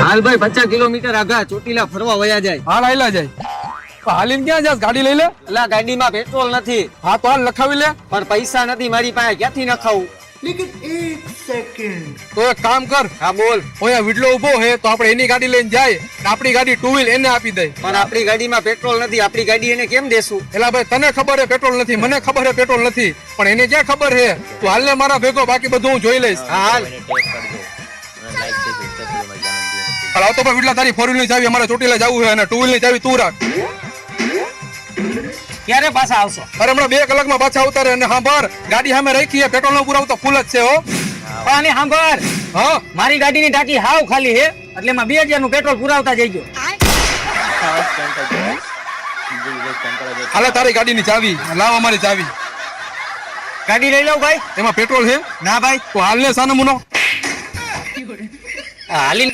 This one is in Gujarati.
હાલ ભાઈ 50 કિલોમીટર આગા ચોટીલા ફરવા વયા જાય. હાલ આયલા જાય. હાલીને ક્યાં જાસ? ગાડી લઈ લે. અલા ગાડીમાં પેટ્રોલ નથી. હા તો હાલ લખાવી લે. પણ પૈસા નથી મારી પાસે, ક્યાંથી નખાવું? તો એક કામ કર. હા બોલ. ઓયા વિડલો ઉભો હે તો આપણે એની ગાડી લઈને જાય ને આપણી ગાડી ટુ વ્હીલ એને આપી દઈ. પણ આપણી ગાડીમાં પેટ્રોલ નથી, આપણી ગાડી એને કેમ દેશું? એલા ભાઈ તને ખબર હે પેટ્રોલ નથી, મને ખબર હે પેટ્રોલ નથી, પણ એને ક્યાં ખબર હે? તું હાલ ને મારા ભેગો, બાકી બધું હું જોઈ લઈશ. હા હાલ. પણ આવતો પણ વિડલા તારી ફોર વ્હીલ ની ચાવી અમારે ચોટીલા જવું છે અને ટુ વ્હીલ ની ચાવી તું રાખ. ક્યારે પાછા આવશો? અરે હમણાં 2 કલાકમાં પાછા ઉતારે. અને હા ભર ગાડી સામે રાખી છે, પેટ્રોલ નો પુરાવો તો ફૂલ જ છે હો. પણ સાંભળ, હા મારી ગાડીની ટાંકી હાવ ખાલી છે, એટલે એમાં 2000 નું પેટ્રોલ પુરાવતા જઈજો. હાલે તારી ગાડીની ચાવી લાવ, અમારી ચાવી. ગાડી લઈ લઉં ભાઈ? એમાં પેટ્રોલ છે? ના ભાઈ. તો હાલ ને સાનો મુનો હાલી